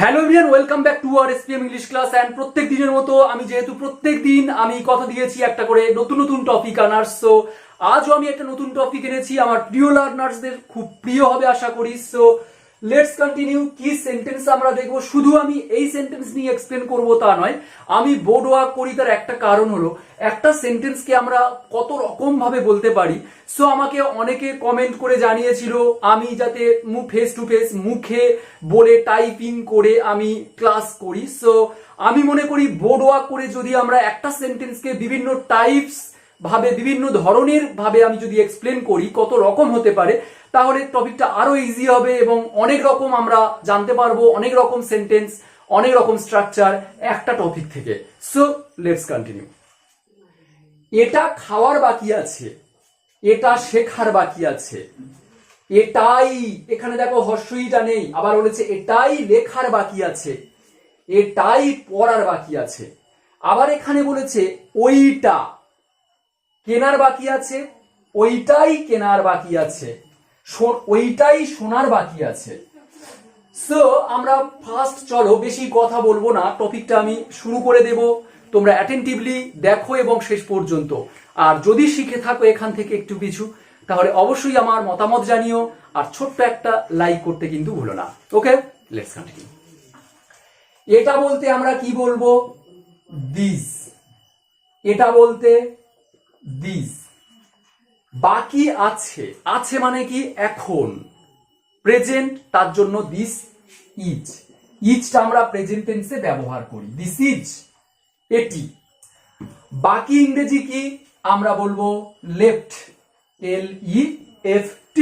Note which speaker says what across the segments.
Speaker 1: Hello everyone, welcome back to our SPM English class. And প্রত্যেক দিনের মতো আমি যেহেতু প্রত্যেক দিন আমি কথা দিয়েছি একটা করে নতুন নতুন টপিক আনার, সো আজও আমি একটা নতুন টপিক এনেছি। আমার প্রিয় লার্নার্সদের খুব প্রিয় হবে আশা করি। So let's continue. কি সেন্টেন্স আমরা দেখবো, শুধু আমি এই সেন্টেন্স নিয়ে এক্সপ্লেন করব তা নয়, আমি বোর্ড ওয়ার্ক করি। তার একটা কারণ হলো একটা সেন্টেন্সকে আমরা কত রকম ভাবে বলতে পারি। সো আমাকে অনেকে কমেন্ট করে জানিয়েছিল আমি যাতে ফেস টু ফেস মুখে বলে টাইপিং করে আমি ক্লাস করি। সো আমি মনে করি বোর্ড ওয়ার্ক করে যদি আমরা একটা সেন্টেন্সকে বিভিন্ন টাইপস ভাবে বিভিন্ন ধরনের ভাবে আমি যদি এক্সপ্লেন করি কত রকম হতে পারে, তাহলে টপিকটা আরো ইজি হবে এবং অনেক রকম আমরা জানতে পারবো, অনেক রকম সেন্টেন্স, অনেক রকম স্ট্রাকচার একটা টপিক থেকে। So let's continue. এটা খাওয়ার বাকি আছে, এটা শেখার বাকি আছে, এটাই, এখানে দেখো হর্ষইটা নেই, আবার বলেছে এটাই লেখার বাকি আছে, এটাই পড়ার বাকি আছে। আবার এখানে বলেছে ওইটা কেনার বাকি আছে, ওইটাই কেনার বাকি আছে, ওইটাই শোনার বাকি আছে। সো আমরা ফার্স্ট চলো বেশি কথা বলবো না, টপিকটা আমি শুরু করে দেব। তোমরা অ্যাটেন্টিভলি দেখো এবং শেষ পর্যন্ত। আর যদি শিখে থাকো এখান থেকে একটু কিছু, তাহলে অবশ্যই আমার মতামত জানিও, আর ছোট্ট একটা লাইক করতে কিন্তু ভুলো না। ওকে, লেটস কন্টিনিউ। এটা বলতে আমরা কি বলবো? দিস। এটা বলতে দিস। বাকি আছে, আছে মানে কি এখন, প্রেজেন্ট, তার জন্য দিস ইজ। ইজটা আমরা প্রেজেন্ট টেন্সে ব্যবহার করি। দিস ইজ, এটি। বাকি ইংরেজি কি? আমরা বলবো লেফট, LEFT।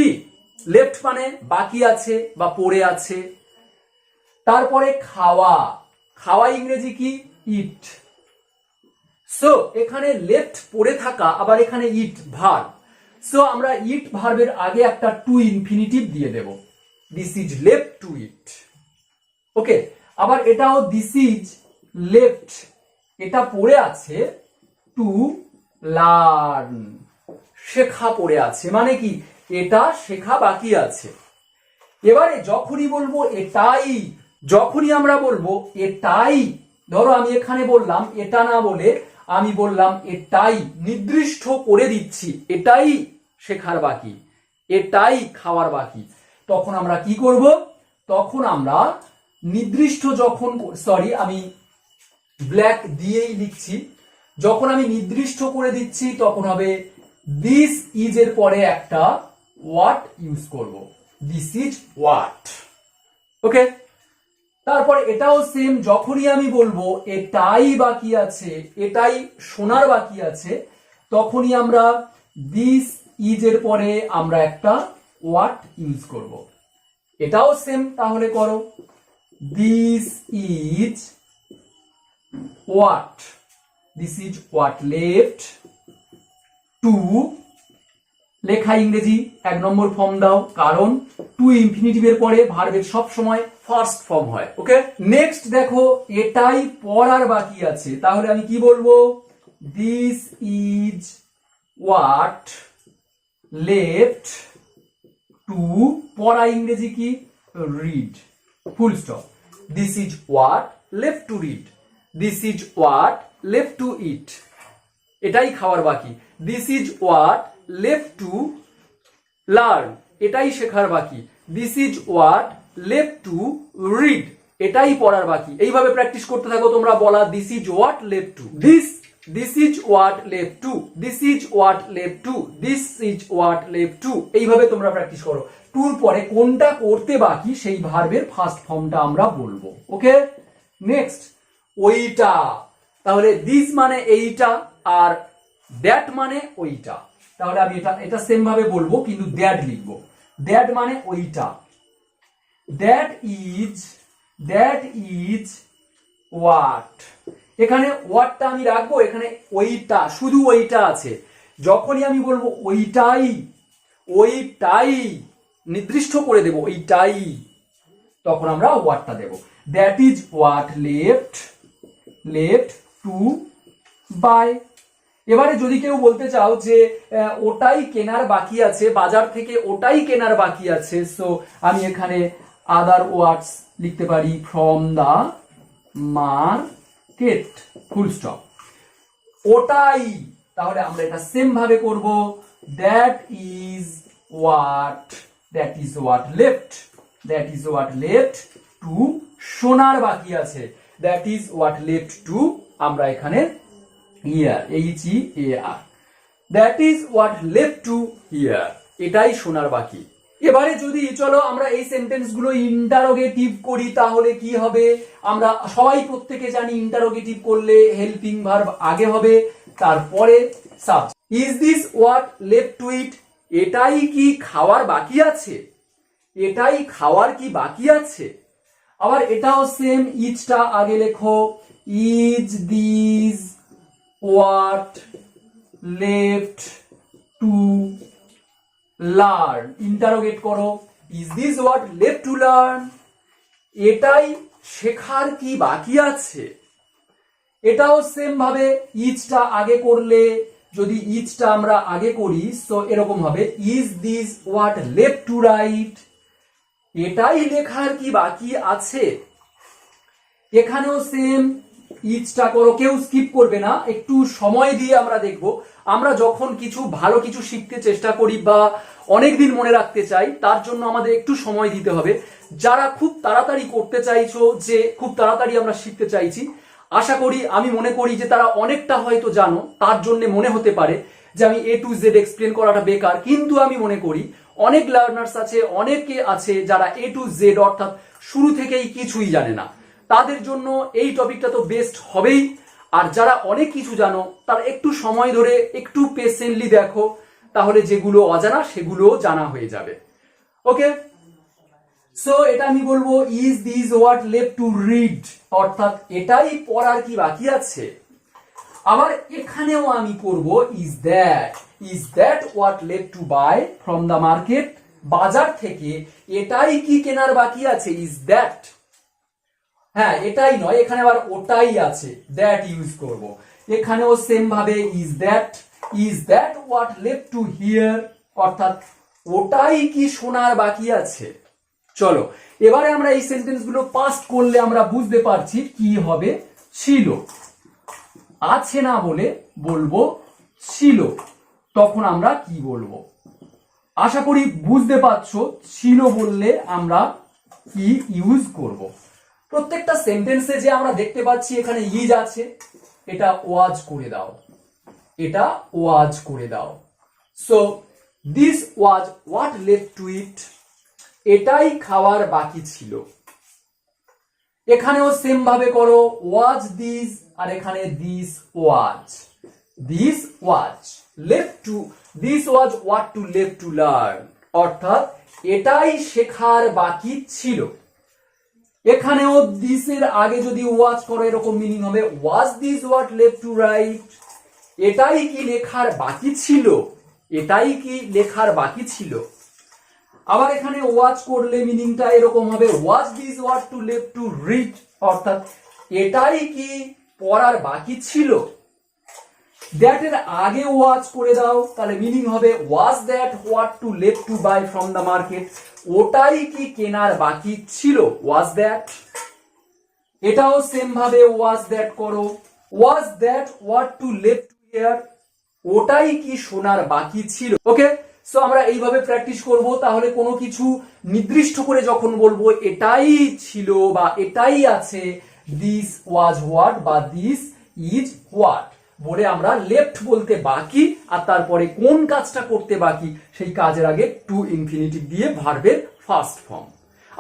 Speaker 1: লেফট মানে বাকি আছে বা পড়ে আছে। তারপরে খাওয়া, খাওয়া ইংরেজি কি? ইট। সো এখানে লেফট পড়ে থাকা, আবার এখানে ইট ভার্ব। সো আমরা ইট ভার্বের আগে একটা টু ইনফিনিটিভ দিয়ে দেব, দিস ইজ লেফট টু ইট। ওকে, আবার এটাও দিস ইজ লেফট, এটা পড়ে আছে, টু লার্ন, শেখা পড়ে আছে, মানে কি এটা শেখা বাকি আছে। এবারে যখনই বলবো এটাই, যখনই আমরা বলবো এটাই, ধরো আমি এখানে বললাম এটা না বলে আমি বললাম এটাই, নির্দিষ্ট করে দিচ্ছি এটাই শেখার বাকি, এটাই খাওয়ার বাকি, তখন আমরা কি করব? তখন আমরা নির্দিষ্ট যখন, সরি আমি ব্ল্যাক দিয়েই লিখছি, যখন আমি নির্দিষ্ট করে দিচ্ছি তখন হবে দিস ইজ এর পরে একটা হোয়াট ইউজ করব, দিস ইজ হোয়াট। ওকে, তারপরে এটাও সেম, যখনই আমি বলবো এটাই বাকি আছে, এটাই শোনার বাকি আছে, তখনই আমরা দিস ইজ এর পরে আমরা একটা হোয়াট ইউজ করব। এটাও সেম, তাহলে করো this is what, this is what left two, লেখা ইংরেজি 1 নম্বর ফর্ম দাও, কারণ টু ইনফিনিটিভের পরে ভার্বের সব সময় ফার্স্ট ফর্ম হয়। ওকে, নেক্সট দেখো এটাই পড়ার বাকি আছে, তাহলে আমি কি বলবো? This is what left to, পড়া ইংরেজি কি? Read, full stop. This is what left to read, this is what left to eat, এটাই খাওয়ার বাকি। This is what left to learn, এটাই শেখার বাকি। This is what left to read, এটাই পড়ার বাকি। এইভাবে প্র্যাকটিস করতে থাকো তোমরা বলা this is what left to, this is what left to, this is what left to, this is what left two. এইভাবে তোমরা প্র্যাকটিস করো। টুর পরে কোনটা করতে বাকি সেই ভার্বের ফার্স্ট ফর্মটা আমরা বলবো। ওকে, নেক্সট ওইটা, তাহলে দিস মানে এইটা আর দ্যাট মানে ওইটা, তাহলে আমি এটা সেম ভাবে বলবো কিন্তু দ্যাট লিখবো। দ্যাট মানে ওইটা, দ্যাট ইজ হোয়াট। এখানে হোয়াটটা আমি রাখবো, এখানে ওইটা, শুধু ওইটা আছে। যখনই আমি বলবো ওইটাই, ওইটাই নির্দিষ্ট করে দেব ওইটাই, তখন আমরা হোয়াটটা দেব। That is what left to buy. এবারে যদি কেউ বলতে চাও যে ওটাই কেনার বাকি আছে, বাজার থেকে ওটাই কেনার বাকি আছে, সো আমি এখানে আদার ওয়ার্ডস লিখতে পারি from the market, full stop. ওটাই, তাহলে আমরা এটা সেম ভাবে করব, that is what left to, শোনার বাকি আছে, that is what left to, আমরা এখানে hear, HEAR, that is what left to hear, এটাই শোনার বাকি। এবারে যদি চলো আমরা এই সেন্টেন্স গুলো ইন্টারোগেটিভ করি তাহলে কি হবে, আমরা সবাই প্রত্যেকে জানি ইন্টারোগেটিভ করলে হেল্পিং ভার্ব আগে হবে, তারপরে subject. Is this what left to eat, এটাই কি খাওয়ার বাকি আছে, এটাই খাওয়ার কি বাকি আছে। আবার এটাও সেম, ইজটা আগে লেখো, is this what left to learn, interrogate করো, is this what left to learn, এটাই শেখার কি বাকি আছে। এটাও সেম ভাবে ইজটা আগে করলে, যদি ইজটা আমরা আগে করি তো এরকম হবে, is this what left two right, এটাই লেখার কি বাকি আছে। এখানেও সেম, ইজটা করো, কেউ স্কিপ করবে না, একটু সময় দিয়ে আমরা দেখব। আমরা যখন কিছু ভালো কিছু শিখতে চেষ্টা করি বা অনেকদিন মনে রাখতে চাই, তার জন্য আমাদের একটু সময় দিতে হবে। যারা খুব তাড়াতাড়ি করতে চাইছো, যে খুব তাড়াতাড়ি আমরা শিখতে চাইছি, আশা করি, আমি মনে করি যে তারা অনেকটা হয়তো জানো, তার জন্য মনে হতে পারে যে আমি A to Z এক্সপ্লেন করাটা বেকার, কিন্তু আমি মনে করি অনেক লার্নার্স আছে, অনেকে আছে যারা A to Z অর্থাৎ শুরু থেকেই কিছুই জানে না, তাদের জন্য এই টপিকটা তো বেস্ট হবেই। আর যারা অনেক কিছু জানো, তারা একটু সময় ধরে একটু পেশেন্টলি দেখো, তাহলে যেগুলো অজানা সেগুলো জানা হয়ে যাবে। ওকে, সো এটা আমি বলবো, is this what left to read, অর্থাৎ এটাই পড়ার কি বাকি আছে। আবার এখানেও আমি করব, is that what left to buy from the market, বাজার থেকে এটাই কি কেনার বাকি আছে, ইজ দ্যাট। হ্যাঁ, এটাই নয়, এখানে আবার ওটাই আছে, দ্যাট ইউজ করব। এখানেও সেম ভাবে, is that what left to here, অর্থাৎ ওটাই কি শোনার বাকি আছে। চলো এবারে আমরা এই সেন্টেন্স গুলো পাস্ট করলে আমরা বুঝতে পারছি কি হবে, ছিল, আছে না বলে বলবো ছিল, তখন আমরা কি বলবো, আশা করি বুঝতে পারছো। ছিল বললে আমরা কি ইউজ করব। প্রত্যেকটা সেন্টেন্সে যে আমরা দেখতে পাচ্ছি এখানে ইজ আছে, এটা ওয়াজ করে দাও, এটা ওয়াজ করে দাও। So this was what left to eat, এটাই খাওয়ার বাকি ছিল। এখানেও সেম ভাবে করো, ওয়াজ দিস, আর এখানে this was left to, this was what to left to learn, অর্থাৎ এটাই শেখার বাকি ছিল। এখানেও দিস এর আগে যদি ওয়াজ করো এরকম মিনিং হবে, was this what left two right, এটাই কি লেখার বাকি ছিল, এটাই কি লেখার বাকি ছিল। আবার এখানে ওয়াজ করলে মিনিংটা এরকম হবে, was this what to left to read, অর্থাৎ এটাই কি পড়ার বাকি ছিল। দ্যাট এর আগে ওয়াজ করে দাও, তাহলে মিনিং হবে, was that what to left to buy from the market, ওটাই কি কেনার বাকি ছিল, ওয়াজ দ্যাট। এটাও সেম ভাবে ওয়াজ দ্যাট করো, ওয়াজ that what to left to here, ওটাই কি শোনার বাকি ছিল। ওকে, সো আমরা এইভাবে প্র্যাকটিস করব, তাহলে কোনো কিছু নির্দিষ্ট করে যখন বলবো এটাই ছিল বা এটাই আছে, দিস ওয়াজ হোয়াট বা দিস ইজ হোয়াট বলে আমরা লেফট বলতে বাকি, আর তারপরে কোন কাজটা করতে বাকি সেই কাজের আগে টু ইনফিনিটিভ দিয়ে ভার্বের ফার্স্ট ফর্ম।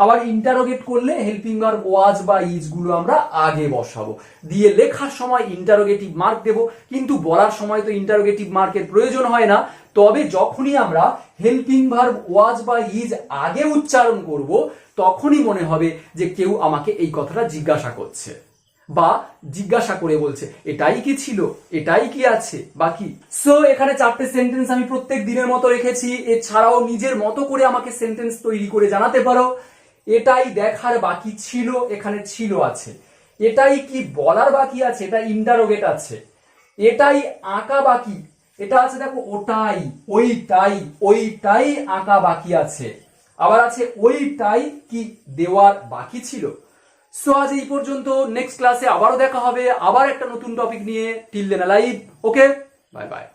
Speaker 1: আবার ইন্টারোগেট করলে হেল্পিং ভার্ব ওয়াজ বা ইজ গুলো আমরা আগে বসাবো, দিয়ে লেখার সময় ইন্টারোগেটিভ মার্ক দেব, কিন্তু বলার সময় তো ইন্টারোগেটিভ মার্কের প্রয়োজন হয় না। তবে যখনই আমরা হেল্পিং ভার্ব ওয়াজ বা ইজ আগে উচ্চারণ করব, তখনই মনে হবে যে কেউ আমাকে এই কথাটা জিজ্ঞাসা করছে বা জিজ্ঞাসা করে বলছে এটাই কি ছিল, এটাই কি আছে বাকি। সো এখানে 4টে সেন্টেন্স আমি প্রত্যেক দিনের মতো রেখেছি। এছাড়াও নিজের মতো করে আমাকে সেন্টেন্স তৈরি করে জানাতে পারো। এটাই দেখার বাকি ছিল, এখানে ছিল আছে। এটাই কি বলার বাকি আছে, এটা ইন্টারোগেট আছে। এটাই আঁকা বাকি, এটা আছে দেখো ওটাই, ওইটাই আঁকা বাকি আছে। আবার আছে ওইটাই কি দেওয়ার বাকি ছিল। সো আজ এই পর্যন্ত, নেক্সট ক্লাসে আবারও দেখা হবে, আবার একটা নতুন টপিক নিয়ে। টিল দেন লাইভ, ওকে, বাই বাই।